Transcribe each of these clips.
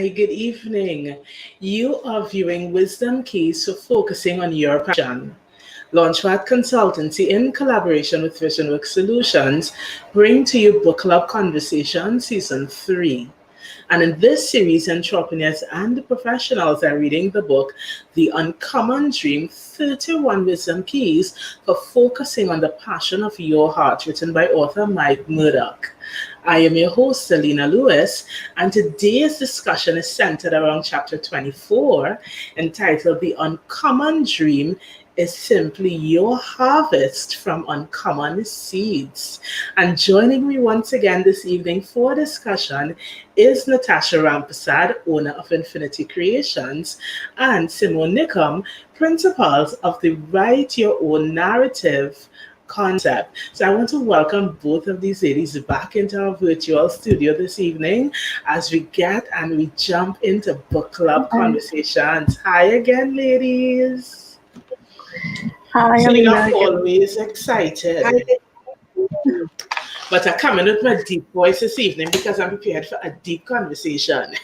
Hi, good evening. You are viewing Wisdom Keys for Focusing on Your Passion. LaunchPad Consultancy, in collaboration with VisionWorks Solutions, bring to you Book Club Conversation Season 3. And in this series, entrepreneurs and professionals are reading the book, The Uncommon Dream, 31 Wisdom Keys for Focusing on the Passion of Your Heart, written by author Mike Murdoch. I am your host, Alina Lewis, and today's discussion is centered around chapter 24, entitled The Uncommon Dream is Simply Your Harvest from Uncommon Seeds. And joining me once again this evening for discussion is Natasha Rampasad, owner of Infinity Creations, and Simone Nickham, principals of the Write Your Own Narrative concept. So I want to welcome both of these ladies back into our virtual studio this evening as we jump into book club conversations. Hi again, ladies. Hi, So Alina. I'm always excited. But I'm coming with my deep voice this evening because I'm prepared for a deep conversation.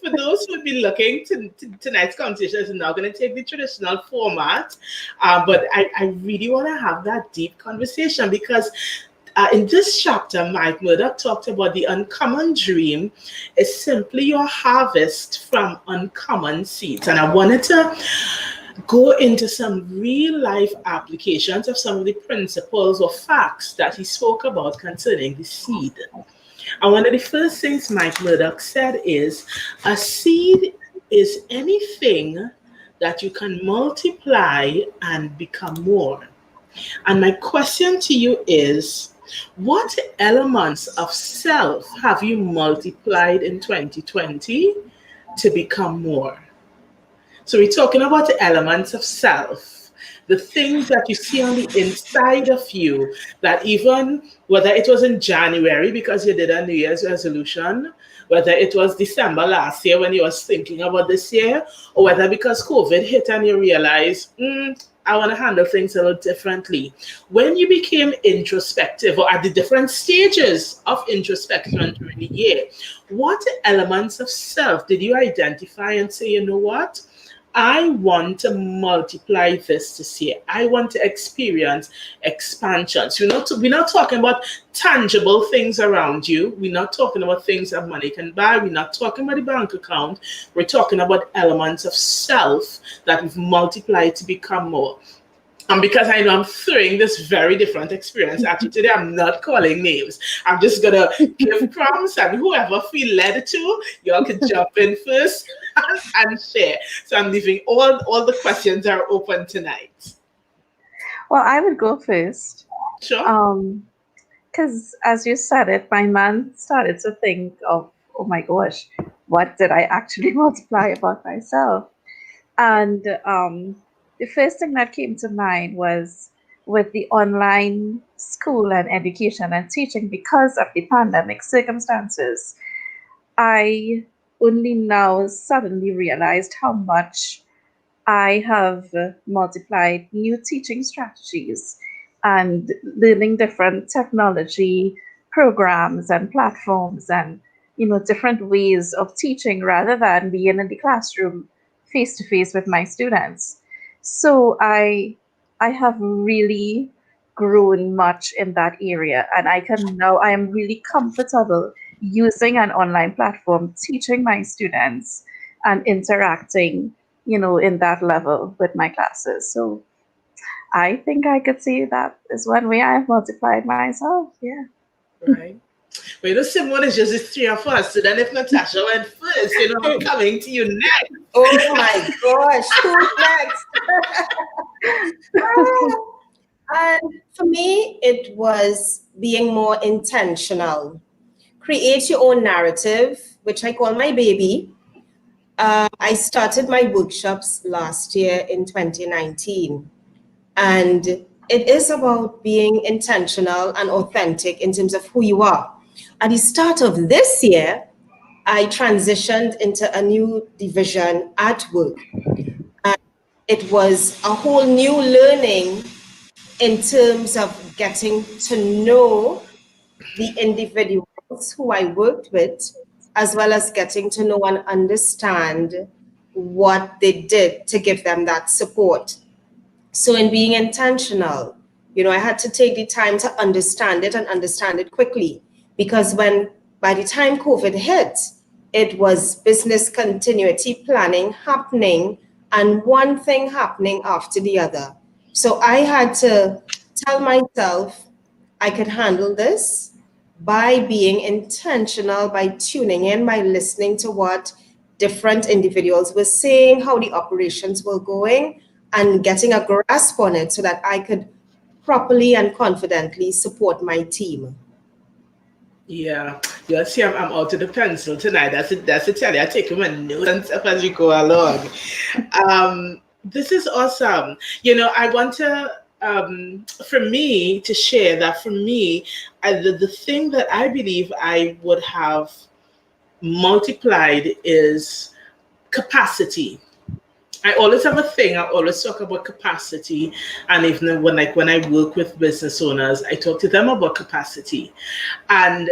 For those who would be looking to tonight's conversation is now going to take the traditional format, but I really want to have that deep conversation because in this chapter, Mike Murdoch talked about the uncommon dream is simply your harvest from uncommon seeds. And I wanted to go into some real life applications of some of the principles or facts that he spoke about concerning the seed. And one of the first things Mike Murdoch said is, a seed is anything that you can multiply and become more. And my question to you is, what elements of self have you multiplied in 2020 to become more? So we're talking about the elements of self, the things that you see on the inside of you, that even whether it was in January because you did a New Year's resolution, whether it was December last year when you was thinking about this year, or whether because COVID hit and you realize, I want to handle things a little differently. When you became introspective, or at the different stages of introspection during the year, what elements of self did you identify and say, you know what? I want to multiply this year. I want to experience expansion. So we're not talking about tangible things around you. We're not talking about things that money can buy. We're not talking about the bank account. We're talking about elements of self that we've multiplied to become more. And because I know I'm throwing this very different experience at you today, I'm not calling names. I'm just going to give prompts, and whoever feel led to, y'all can jump in first and share. So I'm leaving all the questions are open tonight. Well, I would go first. Sure. Because as you said it, my mind started to think of, oh my gosh, what did I actually multiply about myself? And the first thing that came to mind was with the online school and education and teaching, because of the pandemic circumstances, I only now suddenly realized how much I have multiplied new teaching strategies and learning different technology programs and platforms and different ways of teaching rather than being in the classroom face to face with my students. So I have really grown much in that area, and I am really comfortable using an online platform, teaching my students and interacting, in that level with my classes. So I think I could say that is one way I've multiplied myself. Yeah. Right. Well, Simone is just the three of us. So then if Natasha went first, I'm coming to you next. Oh my gosh, who's next? And for me, it was being more intentional. Create your own narrative, which I call my baby. I started my workshops last year in 2019. And it is about being intentional and authentic in terms of who you are. At the start of this year, I transitioned into a new division at work. And it was a whole new learning in terms of getting to know the individuals who I worked with, as well as getting to know and understand what they did to give them that support. So in being intentional, I had to take the time to understand it and understand it quickly, because by the time COVID hit, it was business continuity planning happening and one thing happening after the other. So I had to tell myself I could handle this by being intentional, by tuning in, by listening to what different individuals were saying, how the operations were going, and getting a grasp on it so that I could properly and confidently support my team. Yeah, you'll see I'm out of the pencil tonight. That's it. Tell you, I take my notes and stuff as we go along. This is awesome. I want to, for me, to share that for me, the thing that I believe I would have multiplied is capacity. I always have a thing. I always talk about capacity, and even when I work with business owners, I talk to them about capacity. And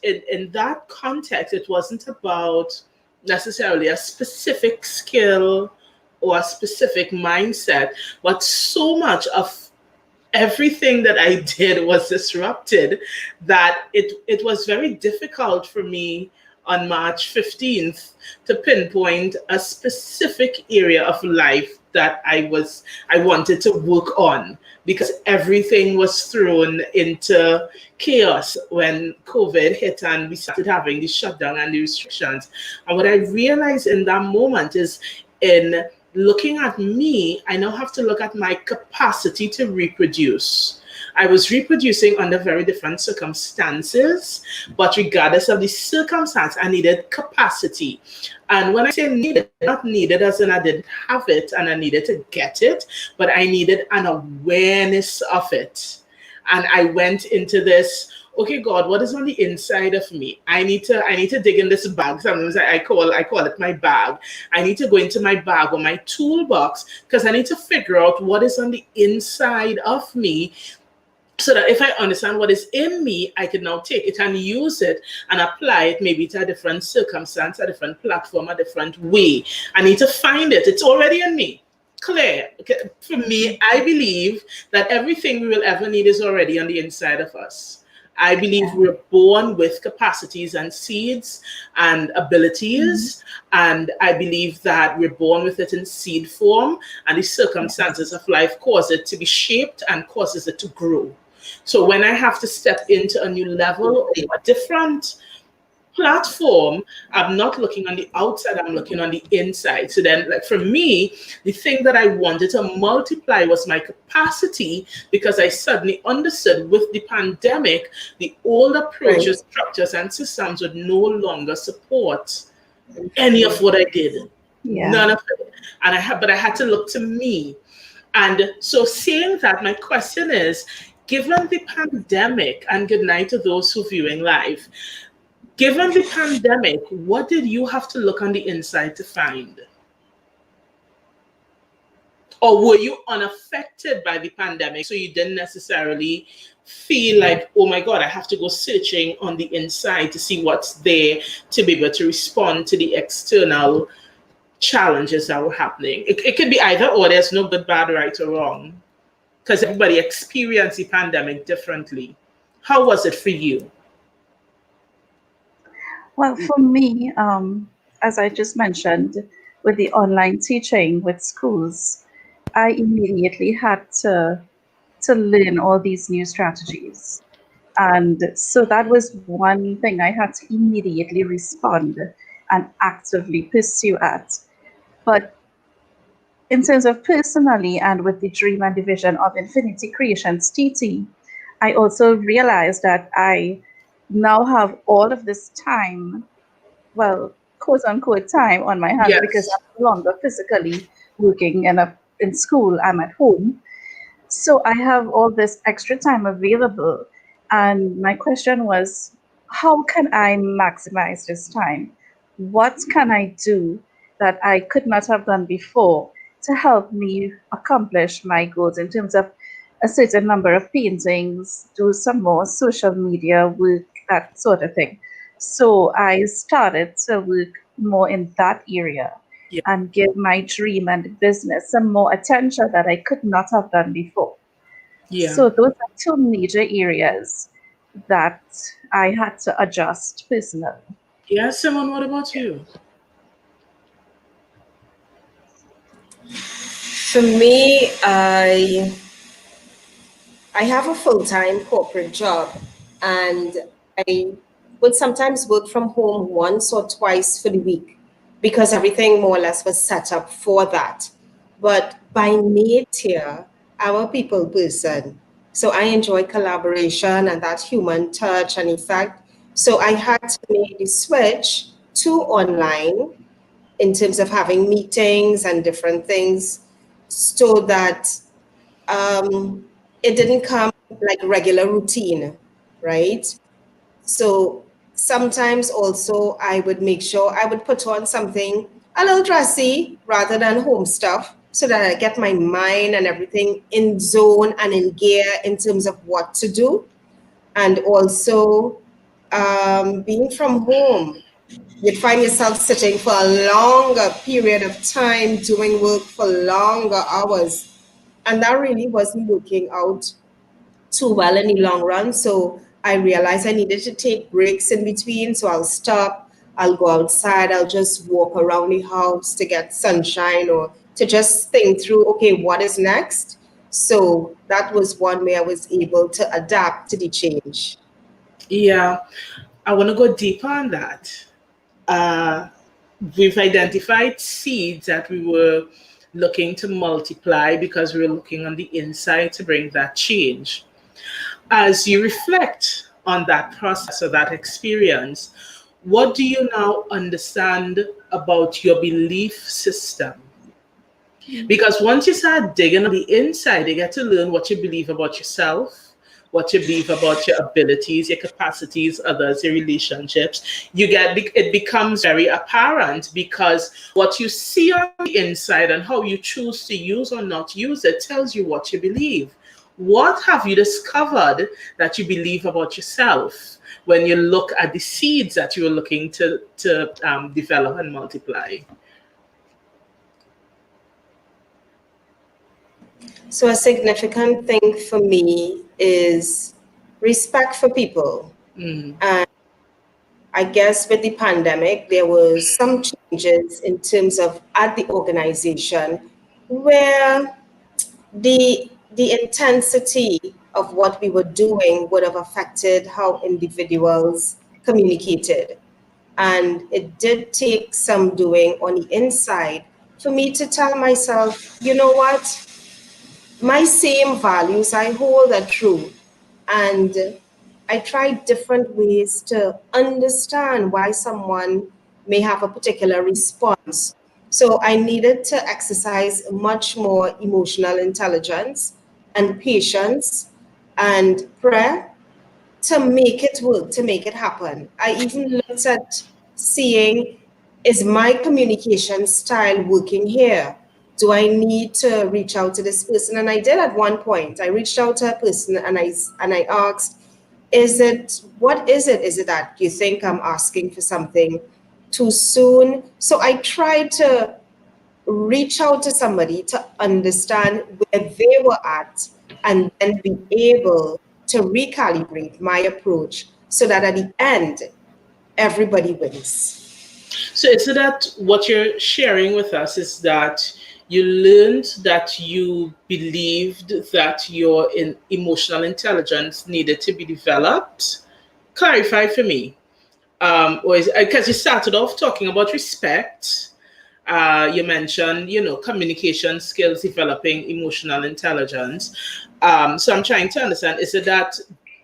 in that context, it wasn't about necessarily a specific skill or a specific mindset, but so much of everything that I did was disrupted that it was very difficult for me on March 15th to pinpoint a specific area of life that I wanted to work on, because everything was thrown into chaos when COVID hit and we started having the shutdown and the restrictions. And what I realized in that moment is, in looking at me, I now have to look at my capacity to reproduce. I was reproducing under very different circumstances, but regardless of the circumstance, I needed capacity. And when I say needed, not needed as in I didn't have it and I needed to get it, but I needed an awareness of it. And I went into this, okay, God, what is on the inside of me? I need to dig in this bag. Sometimes I call it my bag. I need to go into my bag or my toolbox, because I need to figure out what is on the inside of me, so that if I understand what is in me, I can now take it and use it and apply it maybe to a different circumstance, a different platform, a different way. I need to find it. It's already in me. Clear. Okay. For me, I believe that everything we will ever need is already on the inside of us. I believe we're born with capacities and seeds and abilities. And I believe that we're born with it in seed form, and the circumstances of life cause it to be shaped and causes it to grow. So when I have to step into a new level or a different platform, I'm not looking on the outside, I'm looking on the inside. So then, like, for me, the thing that I wanted to multiply was my capacity, because I suddenly understood with the pandemic, the old approaches, structures, and systems would no longer support any of what I did. None of it. And I had to look to me. And so saying that, my question is, given the pandemic, and good night to those who are viewing live, given the pandemic, what did you have to look on the inside to find? Or were you unaffected by the pandemic, so you didn't necessarily feel like, oh my God, I have to go searching on the inside to see what's there to be able to respond to the external challenges that were happening? It could be either or. There's no good, bad, right, or wrong, because everybody experienced the pandemic differently. How was it for you? Well, for me, as I just mentioned, with the online teaching with schools, I immediately had to learn all these new strategies. And so that was one thing I had to immediately respond and actively pursue at. But in terms of personally, and with the dream and the vision of Infinity Creations TT, I also realized that I now have all of this time, well, quote unquote time on my hands, because I'm no longer physically working in school, I'm at home. So I have all this extra time available. And my question was, how can I maximize this time? What can I do that I could not have done before to help me accomplish my goals in terms of a certain number of paintings, do some more social media work, that sort of thing. So I started to work more in that area Yeah. and give my dream and business some more attention that I could not have done before. Yeah. So those are two major areas that I had to adjust personally. Yeah, Simon, what about you? For me, I have a full-time corporate job, and I would sometimes work from home once or twice for the week because everything more or less was set up for that. But by nature, I'm a people person. So I enjoy collaboration and that human touch and effect. So I had to make the switch to online in terms of having meetings and different things so that um, it didn't come like regular routine, right? So sometimes also I would make sure I would put on something a little dressy rather than home stuff so that I get my mind and everything in zone and in gear in terms of what to do. And also being from home, you'd find yourself sitting for a longer period of time doing work for longer hours. And that really wasn't working out too well in the long run. So I realized I needed to take breaks in between. So I'll stop, I'll go outside, I'll just walk around the house to get sunshine or to just think through, okay, what is next? So that was one way I was able to adapt to the change. Yeah, I want to go deeper on that. Uh, we've identified seeds that we were looking to multiply because we were looking on the inside to bring that change. As you reflect on that process or that experience, what do you now understand about your belief system? Because once you start digging on the inside, you get to learn what you believe about yourself, what you believe about your abilities, your capacities, others, your relationships. It becomes very apparent because what you see on the inside and how you choose to use or not use it tells you what you believe. What have you discovered that you believe about yourself when you look at the seeds that you are looking to develop and multiply? So a significant thing for me is respect for people. Mm. And I guess with the pandemic, there was some changes in terms of at the organization where the intensity of what we were doing would have affected how individuals communicated. And it did take some doing on the inside for me to tell myself, you know what, my same values I hold are true. And I tried different ways to understand why someone may have a particular response. So I needed to exercise much more emotional intelligence and patience and prayer to make it work, to make it happen. I even looked at seeing, is my communication style working here? Do I need to reach out to this person? And I did at one point. I reached out to a person and I asked, what is it? Is it that you think I'm asking for something too soon? So I tried to reach out to somebody to understand where they were at and then be able to recalibrate my approach so that at the end, everybody wins. So is it that what you're sharing with us is that you learned that you believed that your emotional intelligence needed to be developed? Clarify for me. Or is because you started off talking about respect. You mentioned, communication skills, developing emotional intelligence. So I'm trying to understand, is it that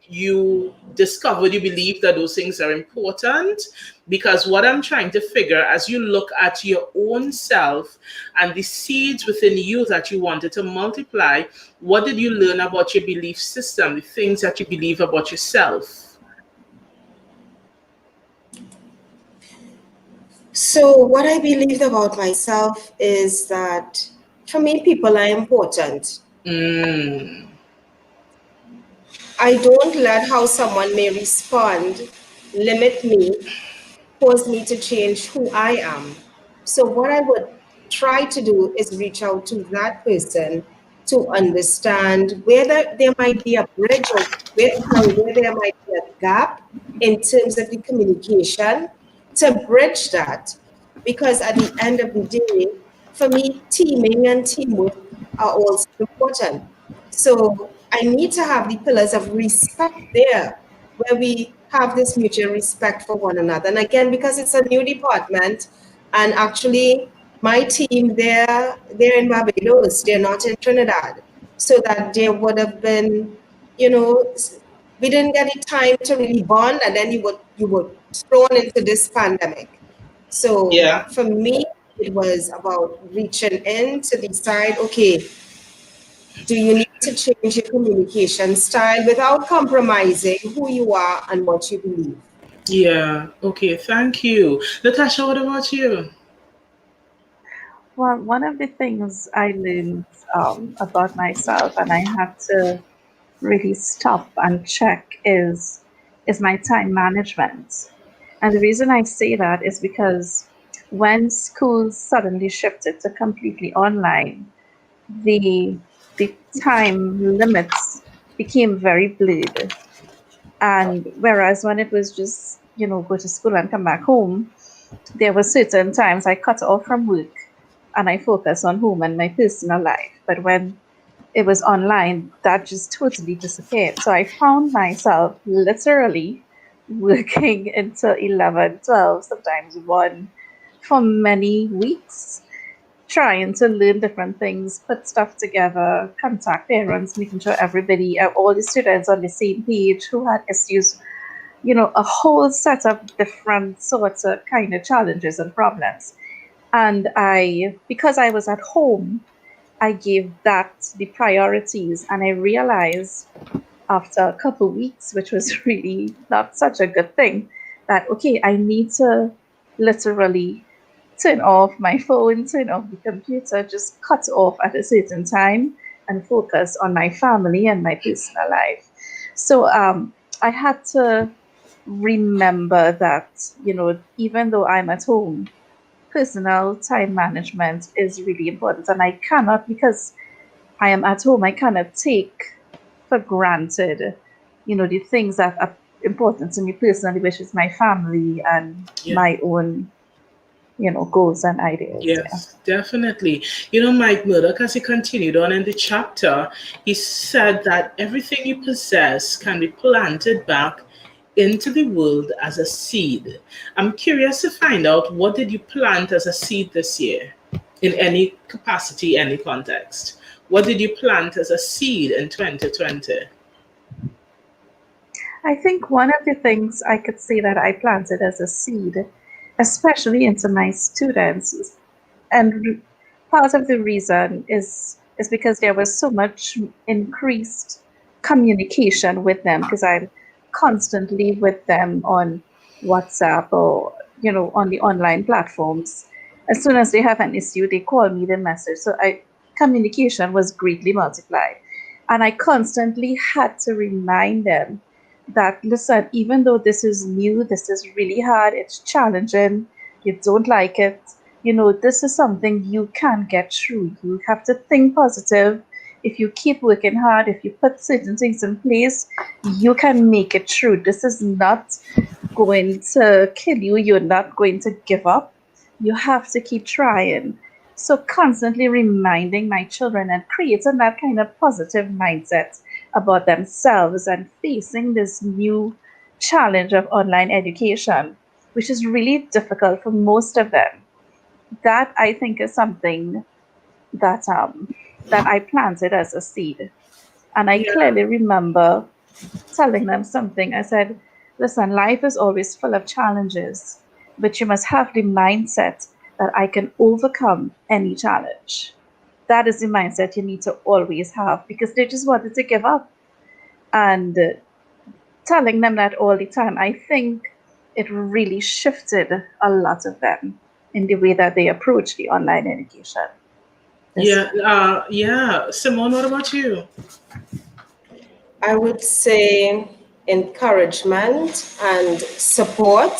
you discovered you believe that those things are important? Because what I'm trying to figure, as you look at your own self and the seeds within you that you wanted to multiply, what did you learn about your belief system, the things that you believe about yourself? So, what I believed about myself is that for me, people are important. Mm. I don't let how someone may respond limit me, cause me to change who I am. So, what I would try to do is reach out to that person to understand whether there might be a bridge or where there might be a gap in terms of the communication to bridge that. Because at the end of the day, for me, teaming and teamwork are also important. So I need to have the pillars of respect there, where we have this mutual respect for one another. And again, because it's a new department, and actually my team they're in Barbados, they're not in Trinidad. So that there would have been, we didn't get the time to really bond, and then you were thrown into this pandemic. So Yeah. for me, it was about reaching in to decide, okay, do you need to change your communication style without compromising who you are and what you believe? Yeah. Okay. Thank you. Natasha, what about you? Well, one of the things I learned about myself, and I had to really stop and check, is my time management. And the reason I say that is because when schools suddenly shifted to completely online, the the time limits became very blurred. And whereas when it was just, go to school and come back home, there were certain times I cut off from work and I focus on home and my personal life. But when it was online, that just totally disappeared. So I found myself literally working until 11, 12, sometimes 1 for many weeks, trying to learn different things, put stuff together, contact parents, making sure everybody, all the students on the same page who had issues, a whole set of different sorts of kind of challenges and problems. And because I was at home, I gave that the priorities, and I realized after a couple weeks, which was really not such a good thing, that okay, I need to literally turn off my phone, turn off the computer, just cut off at a certain time and focus on my family and my personal life. So I had to remember that, even though I'm at home, personal time management is really important. And I cannot, because I am at home, I cannot take for granted, the things that are important to me personally, which is my family and Yeah. my own, goals and ideas. Yeah. Yes, definitely. Mike Murdoch, as he continued on in the chapter, he said that everything you possess can be planted back into the world as a seed. I'm curious to find out, what did you plant as a seed this year in any capacity, any context? What did you plant as a seed in 2020? I think one of the things I could say that I planted as a seed, especially into my students, and part of the reason is because there was so much increased communication with them, because I'm constantly with them on WhatsApp or on the online platforms. As soon as they have an issue, they call me, they message. So communication was greatly multiplied, and I constantly had to remind them that, listen, even though this is new, this is really hard, it's challenging, you don't like it, this is something you can get through. You have to think positive. If you keep working hard, if you put certain things in place, you can make it through. This is not going to kill you. You're not going to give up. You have to keep trying. So, constantly reminding my children and creating that kind of positive mindset about themselves and facing this new challenge of online education, which is really difficult for most of them. That I think is something that I planted as a seed. And I Yeah. clearly remember telling them something. I said, listen, life is always full of challenges, but you must have the mindset that I can overcome any challenge. That is the mindset you need to always have, because they just wanted to give up. And telling them that all the time, I think it really shifted a lot of them in the way that they approach the online education this Yeah. year. Yeah. Simone, what about you? I would say encouragement and support.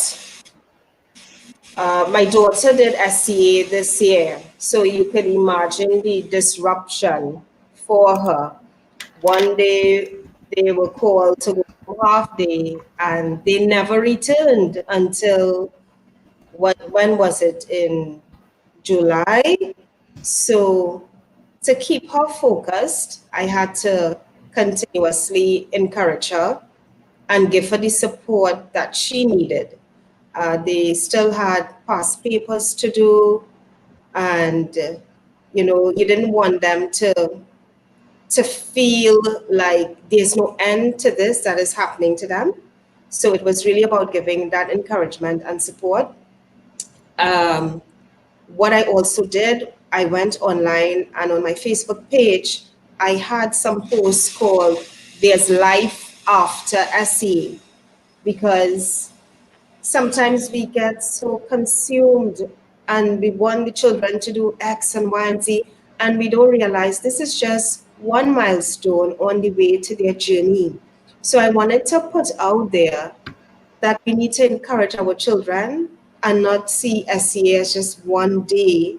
My daughter did SCA this year, so you could imagine the disruption for her. One day they were called to go half day and they never returned until when was it, in July? So to keep her focused, I had to continuously encourage her and give her the support that she needed. They still had past papers to do, and you didn't want them to feel like there's no end to this that is happening to them. So it was really about giving that encouragement and support. Um, what I also did, I went online and on my Facebook page, I had some posts called There's Life After SE, because sometimes we get so consumed and we want the children to do X and Y and Z, and we don't realize this is just one milestone on the way to their journey. So I wanted to put out there that we need to encourage our children and not see SCA as just one day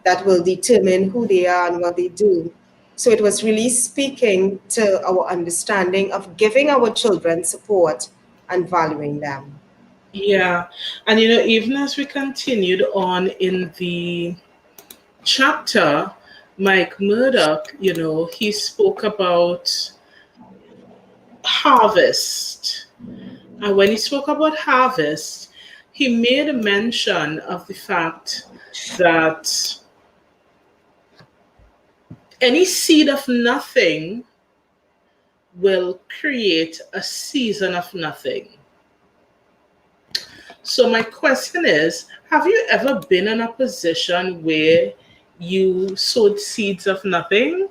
that will determine who they are and what they do. So it was really speaking to our understanding of giving our children support and valuing them. Yeah. And even as we continued on in the chapter, Mike Murdoch, he spoke about harvest. And when he spoke about harvest, he made a mention of the fact that any seed of nothing will create a season of nothing. So, my question is, have you ever been in a position where you sowed seeds of nothing?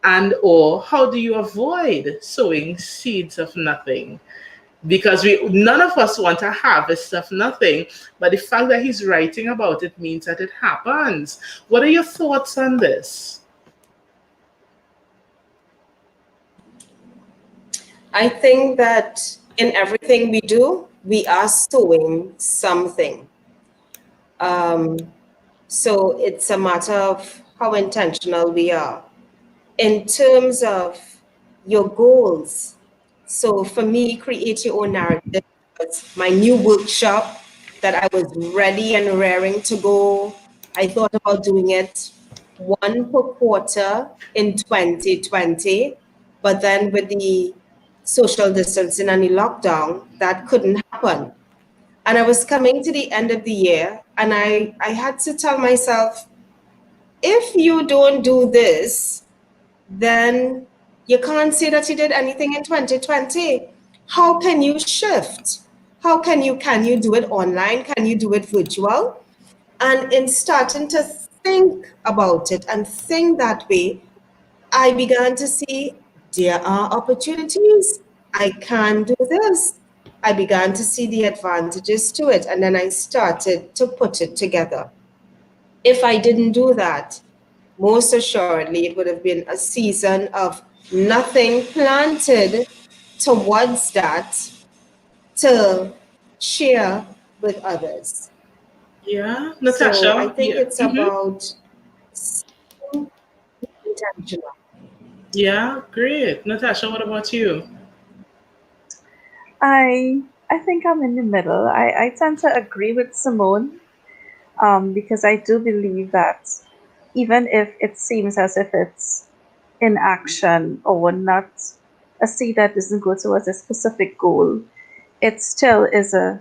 And or how do you avoid sowing seeds of nothing? Because none of us want a harvest of nothing, but the fact that he's writing about it means that it happens. What are your thoughts on this? I think that in everything we do, we are sowing something. So it's a matter of how intentional we are. In terms of your goals, so for me, create your own narrative was my new workshop that I was ready and raring to go. I thought about doing it one per quarter in 2020, but then with the social distancing and the lockdown, that couldn't happen. And I was coming to the end of the year, and I had to tell myself, if you don't do this, then you can't say that you did anything in 2020. How can you shift? Can you do it online? Can you do it virtual? And in starting to think about it and think that way, I began to see there are opportunities. I can do this. I began to see the advantages to it, and then I started to put it together. If I didn't do that, most assuredly, it would have been a season of nothing planted towards that to share with others. Yeah, So I Natasha. think Yeah. it's about staying intentional. Yeah, great. Natasha, what about you? I think I'm in the middle. I tend to agree with Simone, because I do believe that even if it seems as if it's inaction or not a seed that doesn't go towards a specific goal, it still is a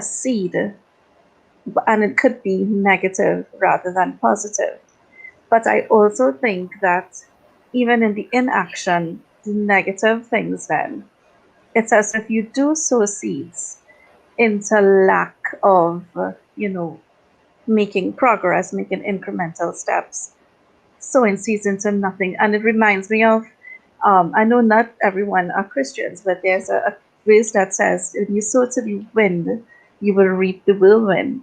seed, and it could be negative rather than positive. But I also think that even in the inaction, the negative things, then it's as if you do sow seeds into lack of, making progress, making incremental steps, sowing seeds into nothing. And it reminds me of, I know not everyone are Christians, but there's a phrase that says, if you sow to the wind, you will reap the whirlwind.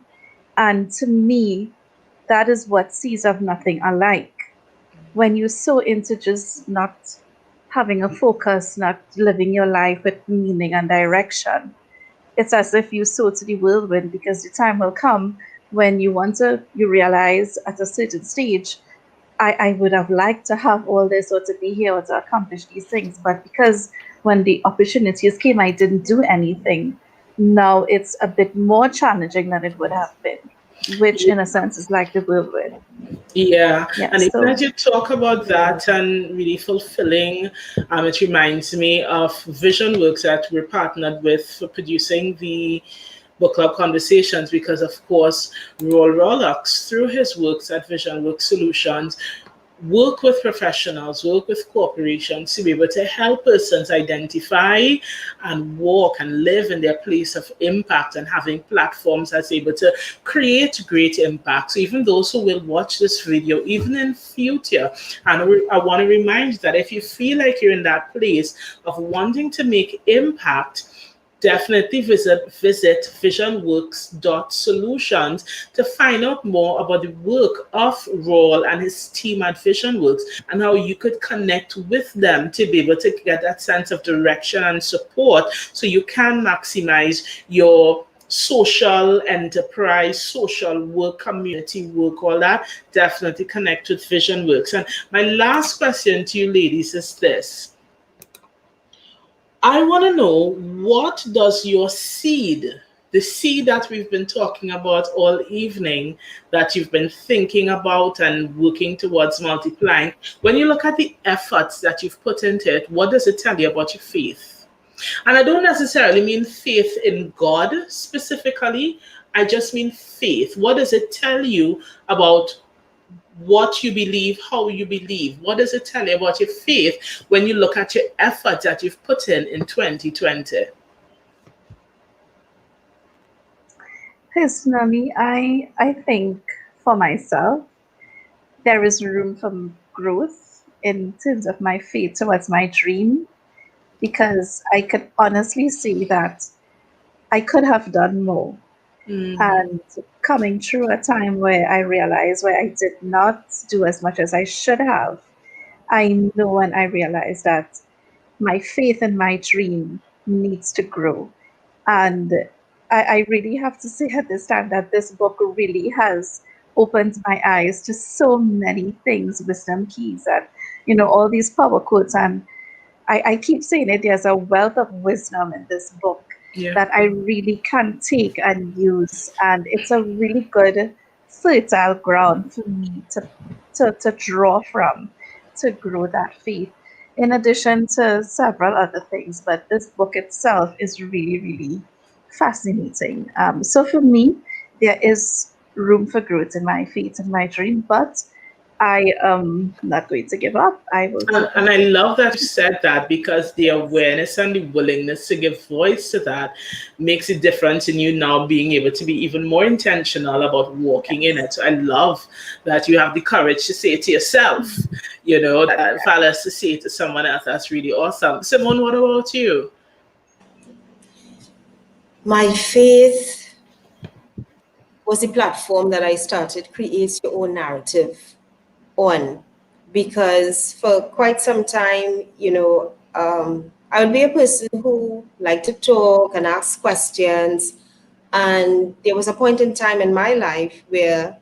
And to me, that is what seeds of nothing are like. When you sow into just not having a focus, not living your life with meaning and direction. It's as if you sow to the whirlwind, because the time will come when you realize at a certain stage, I would have liked to have all this or to be here or to accomplish these things. But because when the opportunities came, I didn't do anything. Now it's a bit more challenging than it would have been, which in a sense is like the whirlwind. Yeah, Yeah. and even So as you talk about that and really fulfilling, it reminds me of VisionWorks that we're partnered with for producing the book club conversations, because of course Roll Rollux, through his works at VisionWorks Solutions, work with professionals, work with corporations to be able to help persons identify and walk and live in their place of impact, and having platforms that's able to create great impact. So even those who will watch this video, even in future, and I want to remind you that if you feel like you're in that place of wanting to make impact, definitely visit visionworks.solutions to find out more about the work of Raul and his team at VisionWorks, and how you could connect with them to be able to get that sense of direction and support, so you can maximize your social enterprise, social work, community work, all that. Definitely connect with VisionWorks. And my last question to you ladies is this: I want to know, what does your seed, the seed that we've been talking about all evening, that you've been thinking about and working towards multiplying, when you look at the efforts that you've put into it, what does it tell you about your faith? And I don't necessarily mean faith in God specifically, I just mean faith. What does it tell you about what you believe, how you believe? What does it tell you about your faith when you look at your effort that you've put in 2020? personally, I think for myself, there is room for growth in terms of my faith towards my dream, because I could honestly see that I could have done more. Mm-hmm. And coming through a time where I realized where I did not do as much as I should have, I know and I realize that my faith in my dream needs to grow. And I really have to say at this time that this book really has opened my eyes to so many things, wisdom keys, and all these power quotes. And I keep saying it, there's a wealth of wisdom in this book Yeah. that I really can take and use. And it's a really good fertile ground for me to draw from to grow that faith, in addition to several other things. But this book itself is really, really fascinating. So for me, there is room for growth in my faith and my dream, but I am not going to give up. I will keep And I pushing. love that you said that, because the awareness and the willingness to give voice to that makes a difference in you now being able to be even more intentional about walking in it. So I love that you have the courage to say it to yourself, that fellas, to say it to someone else. That's really awesome. Simone, what about you? My faith was the platform that I started Create Your Own Narrative on, because for quite some time, I would be a person who liked to talk and ask questions. And there was a point in time in my life where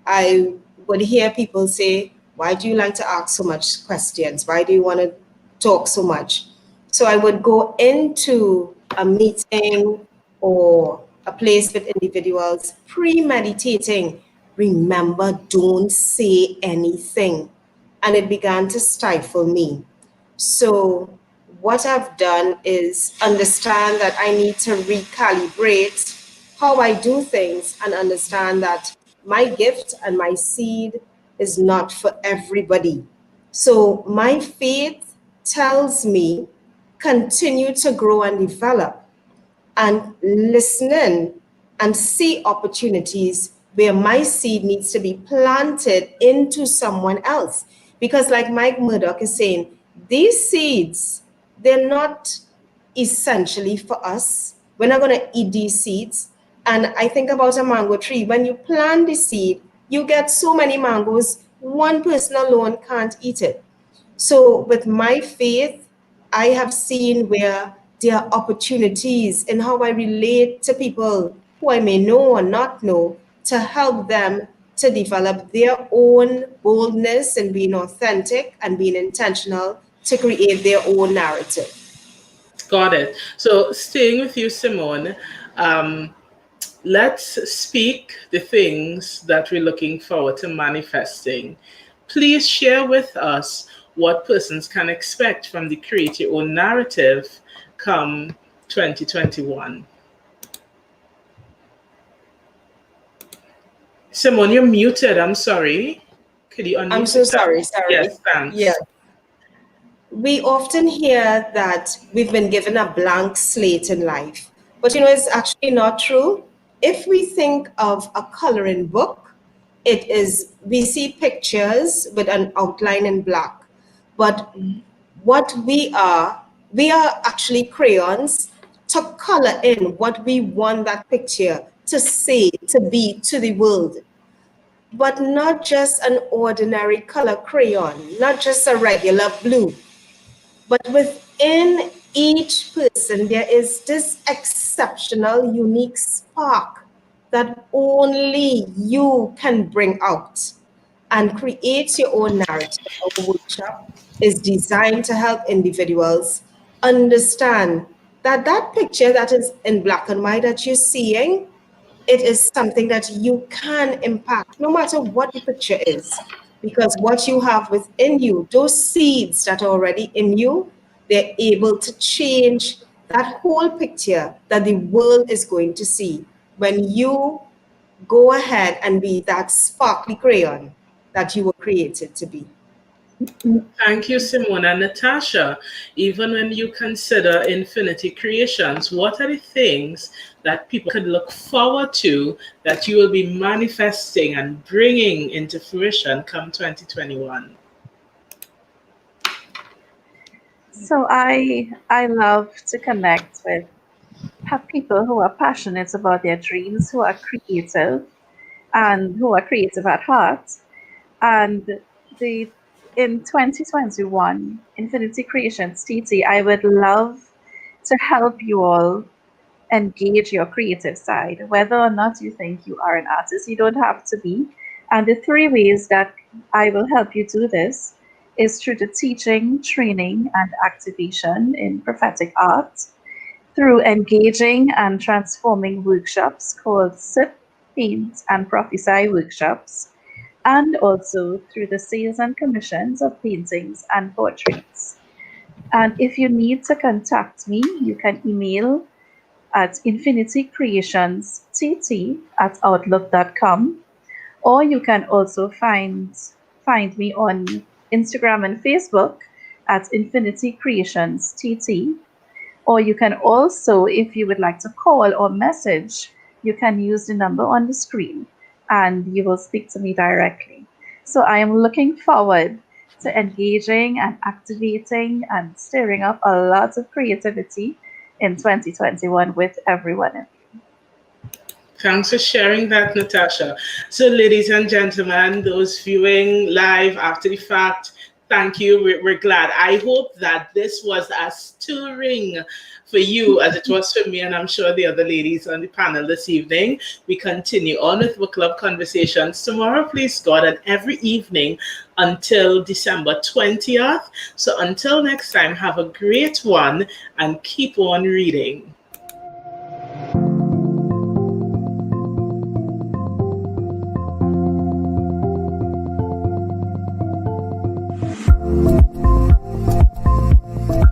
I would hear people say, "Why do you like to ask so much questions? Why do you want to talk so much?" So I would go into a meeting or a place with individuals premeditating, "Remember, don't say anything." And it began to stifle me. So what I've done is understand that I need to recalibrate how I do things, and understand that my gift and my seed is not for everybody. So my faith tells me continue to grow and develop, and listening and see opportunities where my seed needs to be planted into someone else. Because like Mike Murdoch is saying, these seeds, they're not essentially for us. We're not going to eat these seeds. And I think about a mango tree. When you plant the seed, you get so many mangoes, one person alone can't eat it. So with my faith, I have seen where there are opportunities in how I relate to people who I may know or not know to help them to develop their own boldness and being authentic and being intentional to create their own narrative. Got it. So staying with you, Simone, um, let's speak the things that we're looking forward to manifesting. Please share with us what persons can expect from the Create Your Own Narrative come 2021. Simone, you're muted. I'm sorry. Could you unmute I'm so yourself? sorry. Yes, thanks. Yeah. We often hear that we've been given a blank slate in life, but it's actually not true. If we think of a coloring book, we see pictures with an outline in black. But what we are actually crayons to color in what we want that picture to say, to be to the world. But not just an ordinary color crayon, not just a regular blue. But within each person, there is this exceptional, unique spark that only you can bring out and create your own narrative. Our workshop is designed to help individuals understand that that picture that is in black and white that you're seeing, it is something that you can impact no matter what the picture is. Because what you have within you, those seeds that are already in you, they're able to change that whole picture that the world is going to see when you go ahead and be that sparkly crayon that you were created to be. Thank you, Simone. And Natasha, even when you consider Infinity Creations, what are the things that people could look forward to that you will be manifesting and bringing into fruition come 2021? So I love to connect with people who are passionate about their dreams, who are creative and who are creative at heart. And the in 2021, Infinity Creations TT, I would love to help you all engage your creative side, whether or not you think you are an artist, you don't have to be. And the three ways that I will help you do this is through the teaching, training, and activation in prophetic art, through engaging and transforming workshops called SIP, Paint, and Prophesy workshops, and also through the sales and commissions of paintings and portraits. And if you need to contact me, you can email at infinitycreationstt@outlook.com, or you can also find me on Instagram and Facebook at Infinity Creations TT. Or you can also, if you would like to call or message, you can use the number on the screen and you will speak to me directly. So I am looking forward to engaging and activating and stirring up a lot of creativity in 2021 with everyone of you. Thanks for sharing that, Natasha. So, ladies and gentlemen, those viewing live after the fact, thank you. We're glad. I hope that this was as stirring for you as it was for me, and I'm sure the other ladies on the panel this evening. We continue on with Book Club Conversations tomorrow, please God, and every evening until December 20th. So until next time, have a great one and keep on reading.